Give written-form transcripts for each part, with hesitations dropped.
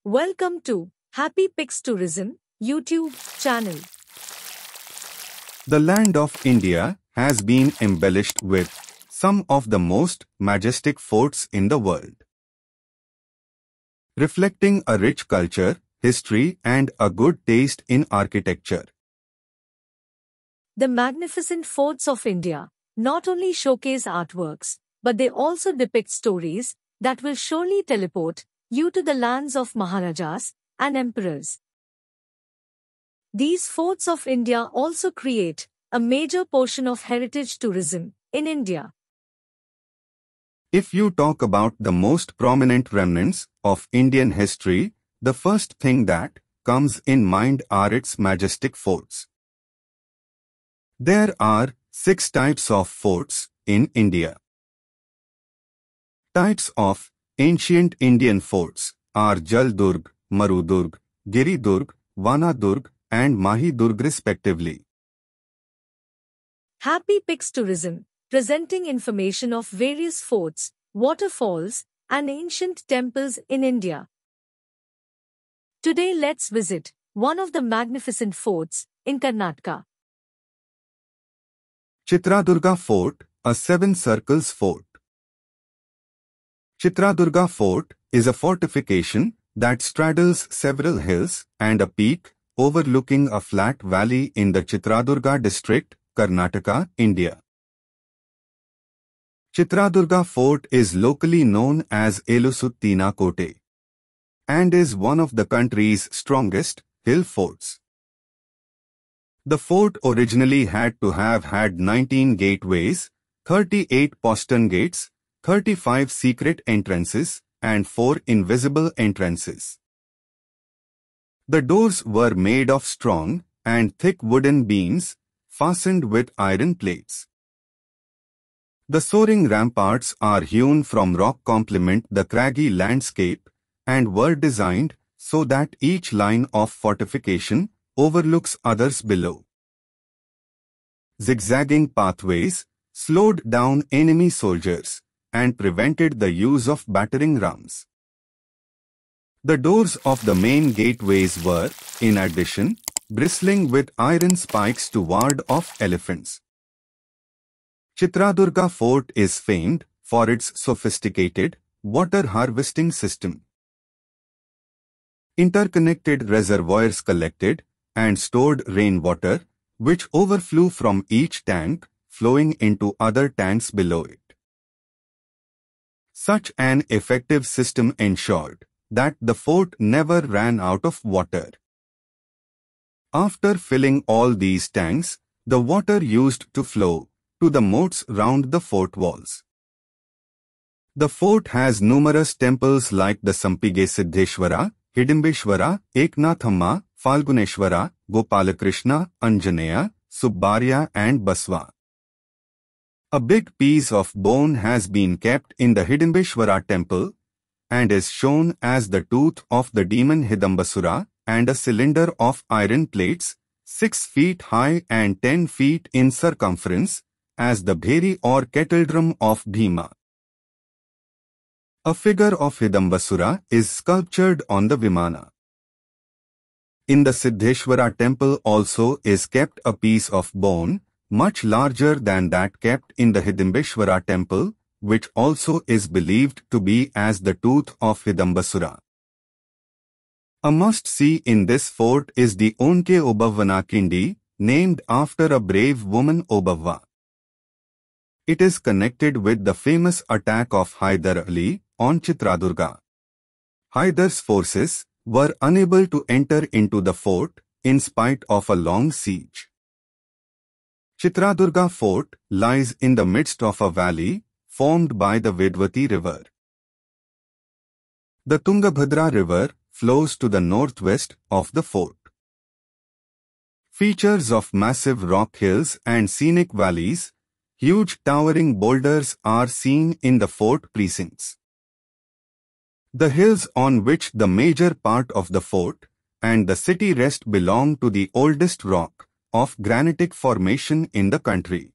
Welcome to Happy Pics Tourism YouTube channel. The land of India has been embellished with some of the most majestic forts in the world, reflecting a rich culture, history and a good taste in architecture. The magnificent forts of India not only showcase artworks, but they also depict stories that will surely teleport you to the lands of Maharajas and emperors. These forts of India also create a major portion of heritage tourism in India. If you talk about the most prominent remnants of Indian history, the first thing that comes in mind are its majestic forts. There are 6 types of forts in India. Types of ancient Indian forts are Jal Durg, Maru Durg, Giri Durg, Vana Durg and Mahi Durg respectively. Happy Pics Tourism, presenting information of various forts, waterfalls and ancient temples in India. Today let's visit one of the magnificent forts in Karnataka. Chitradurga Fort, a 7 circles fort. Chitradurga Fort is a fortification that straddles several hills and a peak overlooking a flat valley in the Chitradurga District, Karnataka, India. Chitradurga Fort is locally known as Elusuttina Kote and is one of the country's strongest hill forts. The fort originally had to have had 19 gateways, 38 postern gates, 35 secret entrances, and 4 invisible entrances. The doors were made of strong and thick wooden beams, fastened with iron plates. The soaring ramparts are hewn from rock complement the craggy landscape and were designed so that each line of fortification overlooks others below. Zigzagging pathways slowed down enemy soldiers and prevented the use of battering rams. The doors of the main gateways were, in addition, bristling with iron spikes to ward off elephants. Chitradurga Fort is famed for its sophisticated water harvesting system. Interconnected reservoirs collected and stored rainwater, which overflew from each tank, flowing into other tanks below it. Such an effective system ensured that the fort never ran out of water. After filling all these tanks, the water used to flow to the moats round the fort walls. The fort has numerous temples like the Sampige Siddheshwara, Hidimbeshwara, Eknathamma, Falguneshwara, Gopalakrishna, Anjaneya, Subbarya and Baswa. A big piece of bone has been kept in the Hidimbeshwara temple and is shown as the tooth of the demon Hidambasura and a cylinder of iron plates 6 feet high and 10 feet in circumference as the bheri or kettledrum of Bhima. A figure of Hidambasura is sculptured on the Vimana. In the Siddheshwara temple also is kept a piece of bone much larger than that kept in the Hidimbeshwara temple, which also is believed to be as the tooth of Hidambasura. A must-see in this fort is the Onke Obavvana Kindi, named after a brave woman Obavva. It is connected with the famous attack of Haidar Ali on Chitradurga. Haidar's forces were unable to enter into the fort in spite of a long siege. Chitradurga Fort lies in the midst of a valley formed by the Vedavati River. The Tungabhadra River flows to the northwest of the fort. Features of massive rock hills and scenic valleys, huge towering boulders are seen in the fort precincts. The hills on which the major part of the fort and the city rest belong to the oldest rock of granitic formation in the country.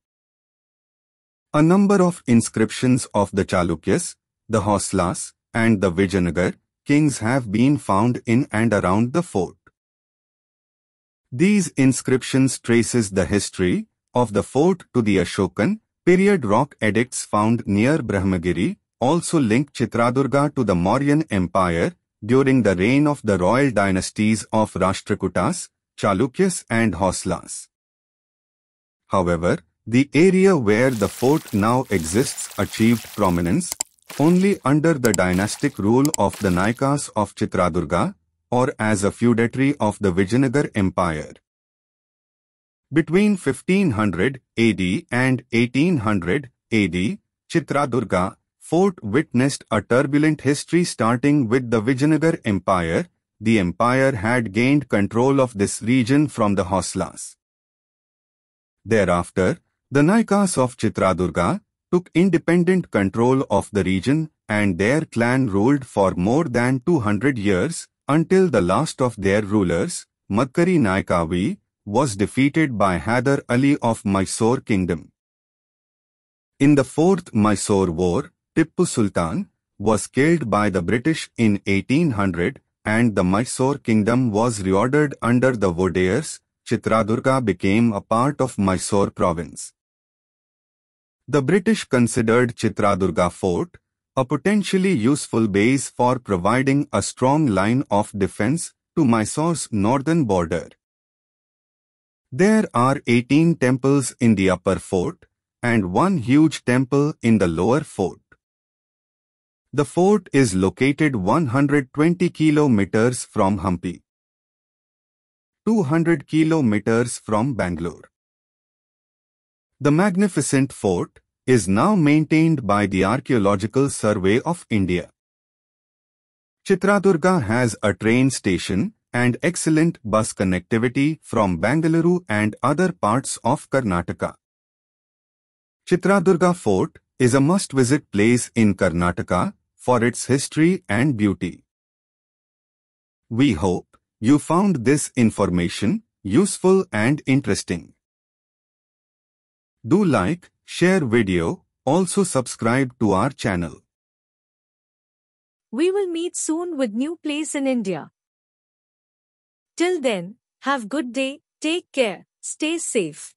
A number of inscriptions of the Chalukyas, the Hoysalas, and the Vijayanagar kings have been found in and around the fort. These inscriptions traces the history of the fort to the Ashokan period. Rock edicts found near Brahmagiri also link Chitradurga to the Mauryan Empire during the reign of the royal dynasties of Rashtrakutas, Chalukyas and Hoysalas. However, the area where the fort now exists achieved prominence only under the dynastic rule of the Nayakas of Chitradurga, or as a feudatory of the Vijayanagar Empire. Between 1500 AD and 1800 AD, Chitradurga Fort witnessed a turbulent history. Starting with the Vijayanagar Empire, the empire had gained control of this region from the Hoysalas. Thereafter, the Nayakas of Chitradurga took independent control of the region, and their clan ruled for more than 200 years, until the last of their rulers, Makkari Nayakavi, was defeated by Hyder Ali of Mysore Kingdom. In the Fourth Mysore War, Tippu Sultan was killed by the British in 1800, and the Mysore Kingdom was reordered under the Vodayars. Chitradurga became a part of Mysore province. The British considered Chitradurga Fort a potentially useful base for providing a strong line of defense to Mysore's northern border. There are 18 temples in the upper fort and one huge temple in the lower fort. The fort is located 120 kilometers from Hampi, 200 kilometers from Bangalore. The magnificent fort is now maintained by the Archaeological Survey of India. Chitradurga has a train station and excellent bus connectivity from Bengaluru and other parts of Karnataka. Chitradurga Fort is a must-visit place in Karnataka for its history and beauty. We hope you found this information useful and interesting. Do like, share video, also subscribe to our channel. We will meet soon with new place in India. Till then, have good day, take care, stay safe.